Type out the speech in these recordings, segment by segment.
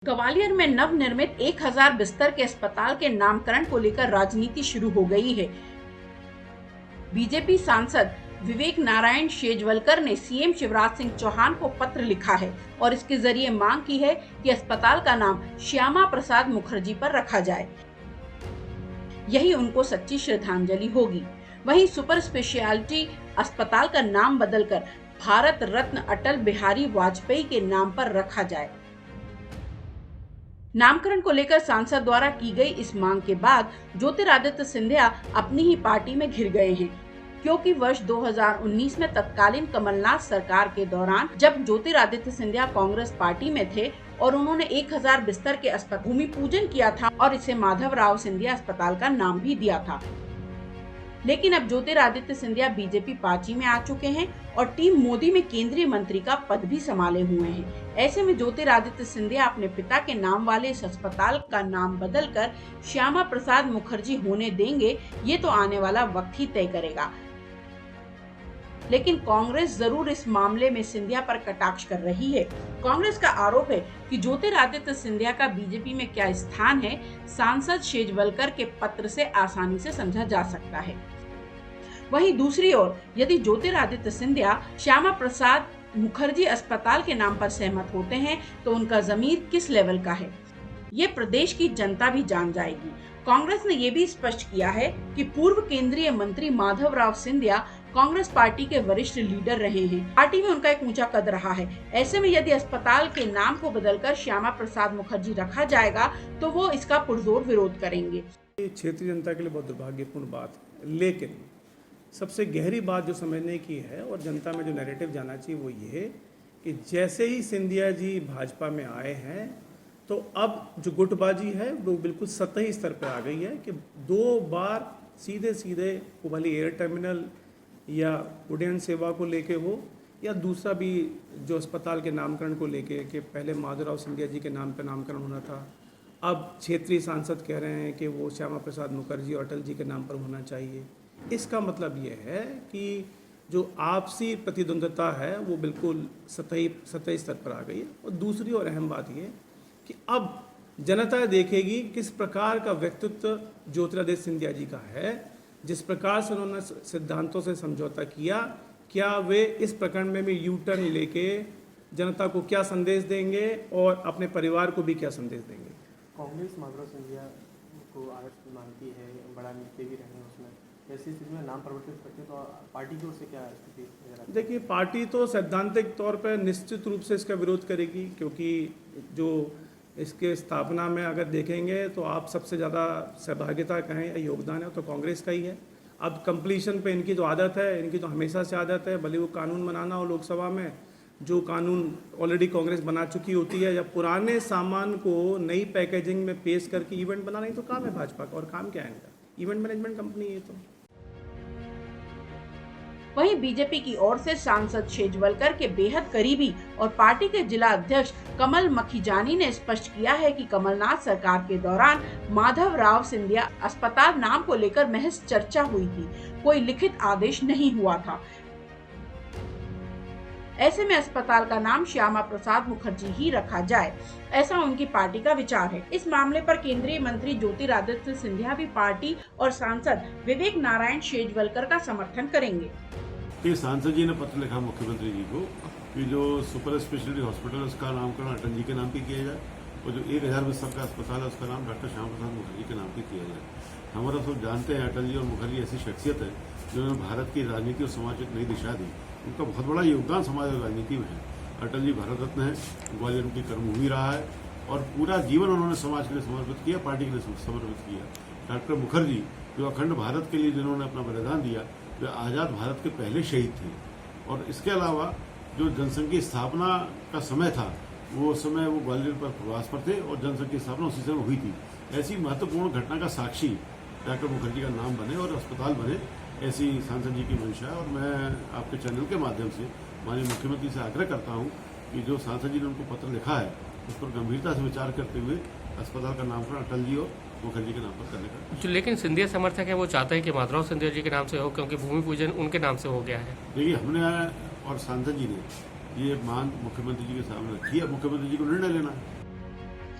ग्वालियर में नवनिर्मित 1000 बिस्तर के अस्पताल के नामकरण को लेकर राजनीति शुरू हो गई है। बीजेपी सांसद विवेक नारायण शेजवलकर ने सीएम शिवराज सिंह चौहान को पत्र लिखा है और इसके जरिए मांग की है कि अस्पताल का नाम श्यामा प्रसाद मुखर्जी पर रखा जाए। यही उनको सच्ची श्रद्धांजलि होगी। वहीं सुपर स्पेशलिटी अस्पताल का नाम बदलकर भारत रत्न अटल बिहारी वाजपेयी के नाम पर रखा जाए। नामकरण को लेकर सांसद द्वारा की गई इस मांग के बाद ज्योतिरादित्य सिंधिया अपनी ही पार्टी में घिर गए हैं, क्योंकि वर्ष 2019 में तत्कालीन कमलनाथ सरकार के दौरान जब ज्योतिरादित्य सिंधिया कांग्रेस पार्टी में थे और उन्होंने 1000 बिस्तर के अस्पताल भूमि पूजन किया था और इसे माधवराव सिंधिया अस्पताल का नाम भी दिया था। लेकिन अब ज्योतिरादित्य सिंधिया बीजेपी पार्टी में आ चुके हैं और टीम मोदी में केंद्रीय मंत्री का पद भी संभाले हुए हैं। ऐसे में ज्योतिरादित्य सिंधिया अपने पिता के नाम वाले इस अस्पताल का नाम बदलकर श्यामा प्रसाद मुखर्जी होने देंगे, ये तो आने वाला वक्त ही तय करेगा। लेकिन कांग्रेस जरूर इस मामले में सिंधिया पर कटाक्ष कर रही है। कांग्रेस का आरोप है कि ज्योतिरादित्य सिंधिया का बीजेपी में क्या स्थान है, सांसद शेजवलकर के पत्र से आसानी से समझा जा सकता है। वहीं दूसरी ओर यदि ज्योतिरादित्य सिंधिया श्यामा प्रसाद मुखर्जी अस्पताल के नाम पर सहमत होते हैं तो उनका जमीर किस लेवल का है, ये प्रदेश की जनता भी जान जाएगी। कांग्रेस ने ये भी स्पष्ट किया है कि पूर्व केंद्रीय मंत्री माधवराव सिंधिया कांग्रेस पार्टी के वरिष्ठ लीडर रहे हैं। पार्टी में उनका एक ऊंचा कद रहा है। ऐसे में यदि अस्पताल के नाम को बदलकर श्यामा प्रसाद मुखर्जी रखा जाएगा तो वो इसका पुरजोर विरोध करेंगे। क्षेत्रीय जनता के लिए बहुत दुर्भाग्यपूर्ण बात है, लेकिन सबसे गहरी बात जो समझने की है और जनता में जो नैरेटिव जाना चाहिए वो ये कि जैसे ही सिंधिया जी भाजपा में आए हैं तो अब जो गुटबाजी है वो बिल्कुल सतही स्तर पर आ गई है कि 2 बार सीधे सीधे वो भले एयर टर्मिनल या उड्डयन सेवा को लेके हो या दूसरा भी जो अस्पताल के नामकरण को लेके कि पहले माधवराव सिंधिया जी के नाम पर नामकरण होना था, अब क्षेत्रीय सांसद कह रहे हैं कि वो श्यामा प्रसाद मुखर्जी और अटल जी के नाम पर होना चाहिए। इसका मतलब ये है कि जो आपसी प्रतिद्वंद्विता है वो बिल्कुल सतही स्तर पर आ गई है। और दूसरी और अहम बात ये कि अब जनता देखेगी किस प्रकार का व्यक्तित्व ज्योतिरादित्य सिंधिया जी का है, जिस प्रकार से उन्होंने सिद्धांतों से समझौता किया, क्या वे इस प्रकरण में भी यू टर्न लेके जनता को क्या संदेश देंगे और अपने परिवार को भी क्या संदेश देंगे। कांग्रेस माधवराव सिंधिया को आरक्षण मांगती है, बड़ा नेता भी रहे हैं उसमें, ऐसी स्थिति में नाम परिवर्तित करते तो पार्टी की ओर से क्या स्थिति? देखिए, पार्टी तो सैद्धांतिक तौर पर निश्चित रूप से इसका विरोध करेगी, क्योंकि जो इसके स्थापना में अगर देखेंगे तो आप सबसे ज़्यादा सहभागिता कहें या योगदान है तो कांग्रेस का ही है। अब कंप्लीशन पे इनकी जो आदत है, इनकी तो हमेशा से आदत है, भले वो कानून बनाना हो लोकसभा में, जो कानून ऑलरेडी कांग्रेस बना चुकी होती है, या पुराने सामान को नई पैकेजिंग में पेश करके इवेंट बनाना ही तो काम है भाजपा का। और काम क्या है इनका? इवेंट मैनेजमेंट कंपनी है तो। वहीं बीजेपी की ओर से सांसद शेजवलकर के बेहद करीबी और पार्टी के जिला अध्यक्ष कमल मखीजानी ने स्पष्ट किया है कि कमलनाथ सरकार के दौरान माधवराव सिंधिया अस्पताल नाम को लेकर महज चर्चा हुई थी, कोई लिखित आदेश नहीं हुआ था। ऐसे में अस्पताल का नाम श्यामा प्रसाद मुखर्जी ही रखा जाए, ऐसा उनकी पार्टी का विचार है। इस मामले पर केंद्रीय मंत्री ज्योतिरादित्य सिंधिया भी पार्टी और सांसद विवेक नारायण शेजवलकर का समर्थन करेंगे। सांसद जी ने पत्र लिखा मुख्यमंत्री जी को कि जो सुपर स्पेशलिटी हॉस्पिटल उसका नामकरण अटल जी के नाम पे किया जाए और जो 1000 बिस्तर का अस्पताल है उसका नाम डॉक्टर श्यामा प्रसाद मुखर्जी के नाम पे किया जाए। हमारा सब जानते हैं अटल जी और मुखर्जी ऐसी शख्सियत है जिन्होंने भारत की राजनीति और समाज को एक नई दिशा दी। उनका बहुत बड़ा योगदान समाज और राजनीति में है। अटल जी भारत रत्न है, ग्वालियर उनकी कर्मभूमि रहा है और पूरा जीवन उन्होंने समाज के लिए समर्पित किया, पार्टी के लिए समर्पित किया। डॉक्टर मुखर्जी जो अखंड भारत के लिए जिन्होंने अपना बलिदान दिया, वे आज़ाद भारत के पहले शहीद थे। और इसके अलावा जो जनसंघ की स्थापना का समय था वो समय वो ग्वालियर पर प्रवास पर थे और जनसंघ की स्थापना उसी समय हुई थी। ऐसी महत्वपूर्ण घटना का साक्षी डॉक्टर मुखर्जी का नाम बने और अस्पताल बने, ऐसी सांसद जी की मंशा है। और मैं आपके चैनल के माध्यम से माननीय मुख्यमंत्री से आग्रह करता हूं कि जो सांसद जी ने उनको पत्र लिखा है उस पर गंभीरता से विचार करते हुए अस्पताल का नामकरण अटल जी और मुखर्जी के नाम पर करने का। जो लेकिन सिंधिया समर्थक है वो चाहते हैं कि माधवराव सिंधिया जी के नाम से हो, क्योंकि भूमि पूजन उनके नाम से हो गया है। देखिए, हमने और सांसद जी ने ये मांग मुख्यमंत्री जी के सामने रखी है, मुख्यमंत्री जी को निर्णय लेना है।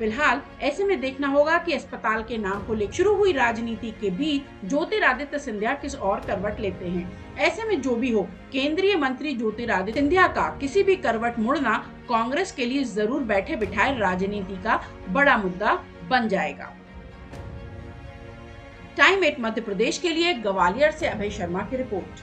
फिलहाल ऐसे में देखना होगा कि अस्पताल के नाम को लेकर शुरू हुई राजनीति के बीच ज्योतिरादित्य सिंधिया किस और करवट लेते हैं। ऐसे में जो भी हो, केंद्रीय मंत्री ज्योतिरादित्य सिंधिया का किसी भी करवट मुड़ना कांग्रेस के लिए जरूर बैठे बिठाए राजनीति का बड़ा मुद्दा बन जाएगा। टाइम 8 मध्य प्रदेश के लिए ग्वालियर से अभय शर्मा की रिपोर्ट।